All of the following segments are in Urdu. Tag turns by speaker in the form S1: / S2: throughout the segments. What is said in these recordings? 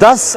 S1: 10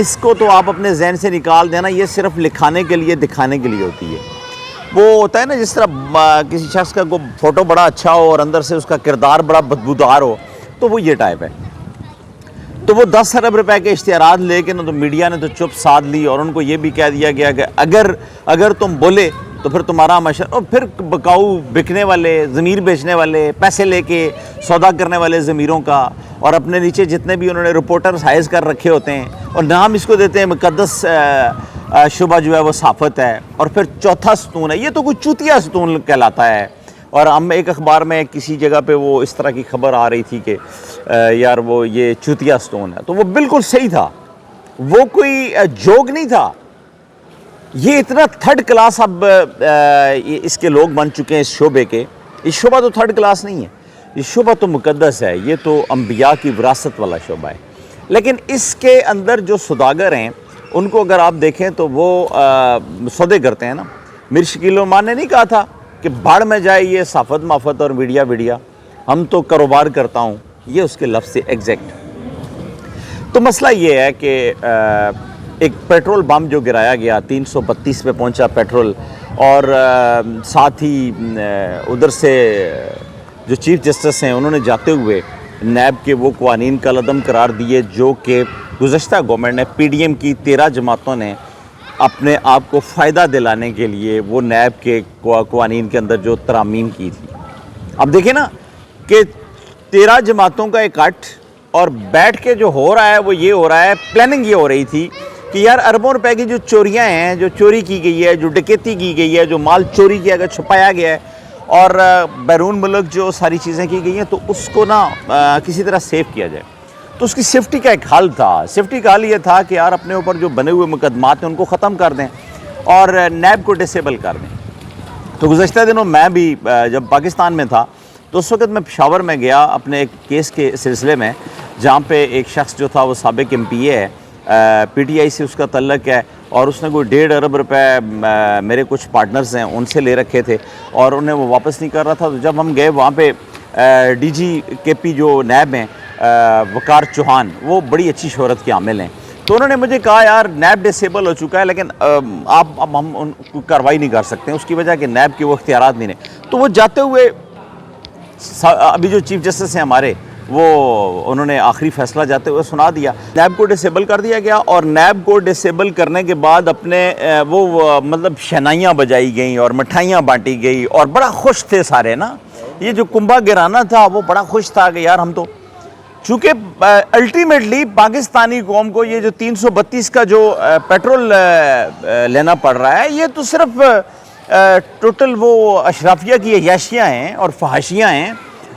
S1: اس کو تو آپ اپنے ذہن سے نکال دینا، یہ صرف لکھانے کے لیے دکھانے کے لیے ہوتی ہے۔ وہ ہوتا ہے نا جس طرح کسی شخص کا کوئی فوٹو بڑا اچھا ہو اور اندر سے اس کا کردار بڑا بدبودار ہو، تو وہ یہ ٹائپ ہے۔ تو وہ 10 ارب روپے کے اشتہارات لے کے تو میڈیا نے تو چپ سادھ لی، اور ان کو یہ بھی کہہ دیا گیا کہ اگر تم بولے تو پھر تمہارا مشورہ، اور پھر بکاؤ بکنے والے، ضمیر بیچنے والے، پیسے لے کے سودا کرنے والے ضمیروں کا، اور اپنے نیچے جتنے بھی انہوں نے رپورٹرز ہائز کر رکھے ہوتے ہیں، اور نام اس کو دیتے ہیں مقدس شعبہ جو ہے وہ صحافت ہے، اور پھر چوتھا ستون ہے۔ یہ تو کوئی چوتیا ستون کہلاتا ہے۔ اور ہم ایک اخبار میں کسی جگہ پہ وہ اس طرح کی خبر آ رہی تھی کہ یار وہ یہ چوتیا ستون ہے، تو وہ بالکل صحیح تھا، وہ کوئی جوک نہیں تھا۔ یہ اتنا تھرڈ کلاس اب اس کے لوگ بن چکے ہیں اس شعبے کے۔ اس شعبہ تو تھرڈ کلاس نہیں ہے، یہ شعبہ تو مقدس ہے، یہ تو انبیاء کی وراثت والا شعبہ ہے۔ لیکن اس کے اندر جو سوداگر ہیں ان کو اگر آپ دیکھیں تو وہ سودے کرتے ہیں نا۔ میر شکیل الرحمان نے نہیں کہا تھا کہ بھاڑ میں جائے یہ صحافت مافت اور میڈیا ویڈیا، ہم تو کاروبار کرتا ہوں، یہ اس کے لفظ سے ایگزیکٹ۔ تو مسئلہ یہ ہے کہ ایک پیٹرول بم جو گرایا گیا، 332 پہ پہنچا پیٹرول، اور ساتھ ہی ادھر سے جو چیف جسٹس ہیں انہوں نے جاتے ہوئے نیب کے وہ قوانین کا عدم قرار دیے جو کہ گزشتہ گورنمنٹ نے، پی ڈی ایم کی 13 جماعتوں نے اپنے آپ کو فائدہ دلانے کے لیے وہ نیب کے قوانین کے اندر جو ترامیم کی تھی۔ اب دیکھیں نا کہ 13 جماعتوں کا اکٹھ، اور بیٹھ کے جو ہو رہا ہے وہ یہ ہو رہا ہے، پلاننگ یہ ہو رہی تھی کہ یار اربوں روپے کی جو چوریاں ہیں، جو چوری کی گئی ہے، جو ڈکیتی کی گئی ہے، جو مال چوری کیا گیا، چھپایا گیا ہے، اور بیرون ملک جو ساری چیزیں کی گئی ہیں، تو اس کو نا کسی طرح سیو کیا جائے۔ تو اس کی سیفٹی کا ایک حل تھا۔ سیفٹی کا حل یہ تھا کہ یار اپنے اوپر جو بنے ہوئے مقدمات ہیں ان کو ختم کر دیں اور نیب کو ڈسیبل کر دیں۔ تو گزشتہ دنوں میں بھی جب پاکستان میں تھا تو اس وقت میں پشاور میں گیا اپنے ایک کیس کے سلسلے میں، جہاں پہ ایک شخص جو تھا وہ سابق ایم پی اے ہے، پی ٹی آئی سے اس کا تعلق ہے، اور اس نے کوئی 1.5 ارب روپے میرے کچھ پارٹنرز ہیں ان سے لے رکھے تھے، اور انہیں وہ واپس نہیں کر رہا تھا۔ تو جب ہم گئے وہاں پہ ڈی جی کے پی جو نیب ہیں وقار چوہان، وہ بڑی اچھی شہرت کے عامل ہیں، تو انہوں نے مجھے کہا یار نیب ڈسیبل ہو چکا ہے، لیکن اب ہم ان کو کارروائی نہیں کر سکتے، اس کی وجہ کہ نیب کے وہ اختیارات نہیں ہیں۔ تو وہ جاتے ہوئے ابھی جو چیف جسٹس ہیں ہمارے، وہ انہوں نے آخری فیصلہ جاتے ہوئے سنا دیا، نیب کو ڈسیبل کر دیا گیا، اور نیب کو ڈسیبل کرنے کے بعد اپنے وہ مطلب شہنائیاں بجائی گئیں اور مٹھائیاں بانٹی گئی، اور بڑا خوش تھے سارے نا۔ یہ جو کنبہ گرانا تھا وہ بڑا خوش تھا کہ یار ہم تو، چونکہ الٹیمیٹلی پاکستانی قوم کو یہ جو 332 کا جو پیٹرول لینا پڑ رہا ہے، یہ تو صرف ٹوٹل وہ اشرافیہ کی عیاشیاں ہیں اور فحاشیاں ہیں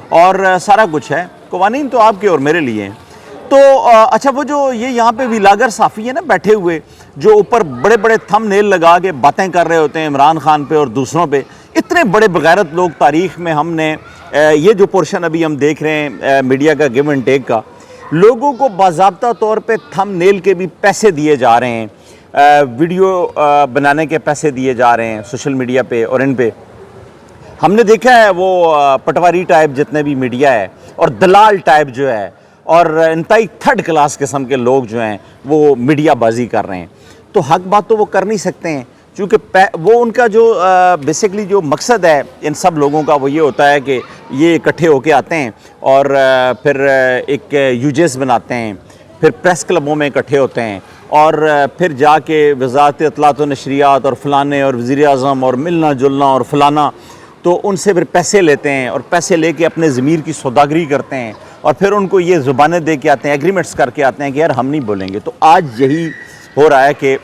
S1: اور سارا کچھ ہے۔ قوانین تو آپ کے اور میرے لیے ہیں۔ تو اچھا، وہ جو یہ یہاں پہ ویلاگر صحافی ہیں نا بیٹھے ہوئے، جو اوپر بڑے بڑے تھم نیل لگا کے باتیں کر رہے ہوتے ہیں عمران خان پہ اور دوسروں پہ، اتنے بڑے بغیرت لوگ تاریخ میں ہم نے یہ جو پورشن ابھی ہم دیکھ رہے ہیں میڈیا کا گیو اینڈ ٹیک کا، لوگوں کو باضابطہ طور پہ تھم نیل کے بھی پیسے دیے جا رہے ہیں، ویڈیو بنانے کے پیسے دیے جا رہے ہیں سوشل میڈیا پہ، اور ان پہ ہم نے دیکھا ہے وہ پٹواری ٹائپ جتنے بھی میڈیا ہے اور دلال ٹائپ جو ہے اور انتہائی تھرڈ کلاس قسم کے لوگ جو ہیں وہ میڈیا بازی کر رہے ہیں۔ تو حق بات تو وہ کر نہیں سکتے ہیں، چونکہ وہ ان کا جو بیسیکلی جو مقصد ہے ان سب لوگوں کا وہ یہ ہوتا ہے کہ یہ اکٹھے ہو کے آتے ہیں اور پھر ایک یوجیز بناتے ہیں، پھر پریس کلبوں میں اکٹھے ہوتے ہیں، اور پھر جا کے وزارت اطلاعات و نشریات اور فلانے اور وزیر اعظم اور ملنا جلنا اور فلانا، تو ان سے پھر پیسے لیتے ہیں اور پیسے لے کے اپنے ضمیر کی سوداگری کرتے ہیں، اور پھر ان کو یہ زبانیں دے کے آتے ہیں، ایگریمنٹس کر کے آتے ہیں کہ یار ہم نہیں بولیں گے۔ تو آج یہی ہو رہا ہے کہ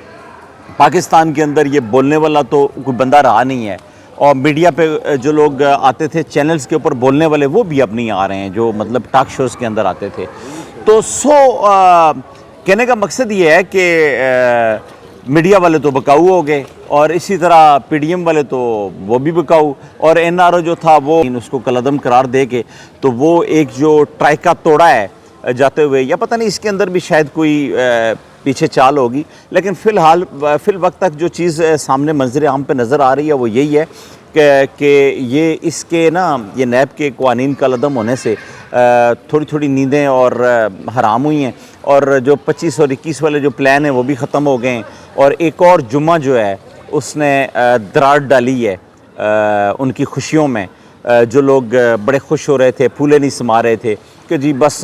S1: پاکستان کے اندر یہ بولنے والا تو کوئی بندہ رہا نہیں ہے، اور میڈیا پہ جو لوگ آتے تھے چینلز کے اوپر بولنے والے وہ بھی اب نہیں آ رہے ہیں، جو مطلب ٹاک شوز کے اندر آتے تھے۔ تو کہنے کا مقصد یہ ہے کہ میڈیا والے تو بکاؤ ہو گئے، اور اسی طرح پی ڈی ایم والے تو وہ بھی بکاؤ، اور این آر او جو تھا وہ اس کو کالعدم قرار دے کے تو وہ ایک جو ٹرائکا توڑا ہے جاتے ہوئے، یا پتہ نہیں اس کے اندر بھی شاید کوئی پیچھے چال ہوگی، لیکن فی الوقت تک جو چیز سامنے منظر عام پہ نظر آ رہی ہے وہ یہی ہے کہ یہ اس کے نا یہ نیب کے قوانین کا عدم ہونے سے تھوڑی تھوڑی نیندیں اور حرام ہوئی ہیں، اور جو 25 اور 21 والے جو پلان ہیں وہ بھی ختم ہو گئے ہیں، اور ایک اور جمعہ جو ہے اس نے دراڑ ڈالی ہے ان کی خوشیوں میں۔ جو لوگ بڑے خوش ہو رہے تھے، پھولے نہیں سما رہے تھے کہ جی بس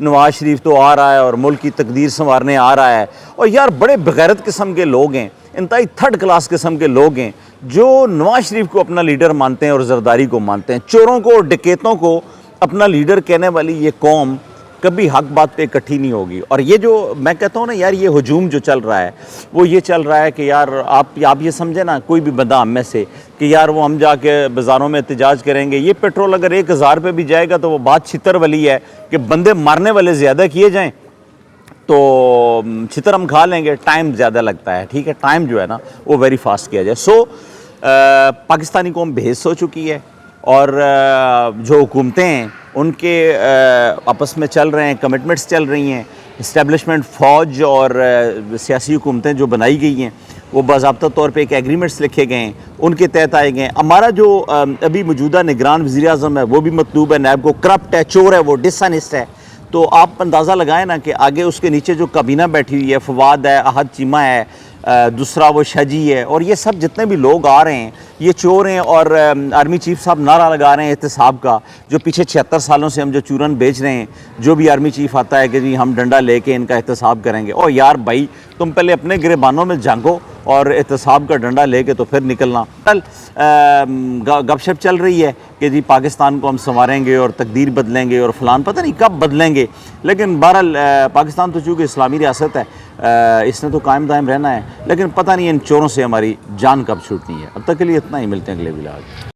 S1: نواز شریف تو آ رہا ہے اور ملک کی تقدیر سنوارنے آ رہا ہے، اور یار بڑے بغیرت قسم کے لوگ ہیں، انتہائی تھرڈ کلاس قسم کے لوگ ہیں جو نواز شریف کو اپنا لیڈر مانتے ہیں اور زرداری کو مانتے ہیں۔ چوروں کو اور ڈکیتوں کو اپنا لیڈر کہنے والی یہ قوم کبھی حق بات پہ اکٹھی نہیں ہوگی۔ اور یہ جو میں کہتا ہوں نا یار، یہ ہجوم جو چل رہا ہے وہ یہ چل رہا ہے کہ یار آپ یہ سمجھیں نا، کوئی بھی بندہ ہم میں سے کہ یار وہ ہم جا کے بازاروں میں احتجاج کریں گے، یہ پیٹرول اگر 1000 پہ بھی جائے گا تو وہ بات چھتر والی ہے کہ بندے مارنے والے زیادہ کیے جائیں تو چھتر ہم کھا لیں گے، ٹائم زیادہ لگتا ہے، ٹھیک ہے، ٹائم جو ہے نا وہ ویری فاسٹ کیا جائے۔ سو پاکستانی قوم بحث ہو چکی ہے، اور جو حکومتیں ہیں ان کے آپس میں چل رہے ہیں، کمٹمنٹس چل رہی ہیں، اسٹیبلشمنٹ فوج اور سیاسی حکومتیں جو بنائی گئی ہیں وہ باضابطہ طور پہ ایک ایگریمنٹس لکھے گئے ہیں، ان کے تحت آئے گئے ہیں۔ ہمارا جو ابھی موجودہ نگران وزیر اعظم ہے وہ بھی مطلوب ہے، نائب کو کرپٹ ہے، چور ہے، وہ ڈس آنیسٹ ہے، تو آپ اندازہ لگائیں نا کہ آگے اس کے نیچے جو کابینہ بیٹھی ہوئی ہے، فواد ہے، احد چیمہ ہے، دوسرا وہ شجی ہے، اور یہ سب جتنے بھی لوگ آ رہے ہیں یہ چور ہیں۔ اور آرمی چیف صاحب نعرہ لگا رہے ہیں احتساب کا، جو پیچھے 76 سالوں سے ہم جو چورن بیچ رہے ہیں، جو بھی آرمی چیف آتا ہے کہ جی ہم ڈنڈا لے کے ان کا احتساب کریں گے۔ او یار بھائی، تم پہلے اپنے گریبانوں میں جھانکو اور احتساب کا ڈنڈا لے کے تو پھر نکلنا۔ کل گپ شپ چل رہی ہے کہ جی پاکستان کو ہم سنواریں گے اور تقدیر بدلیں گے اور فلان، پتہ نہیں کب بدلیں گے، لیکن بہرحال پاکستان تو چونکہ اسلامی ریاست ہے، اس نے تو قائم دائم رہنا ہے، لیکن پتہ نہیں ان چوروں سے ہماری جان کب چھوٹنی ہے۔ اب تک کے لیے اتنا ہی، ملتے ہیں اگلے ولاگ۔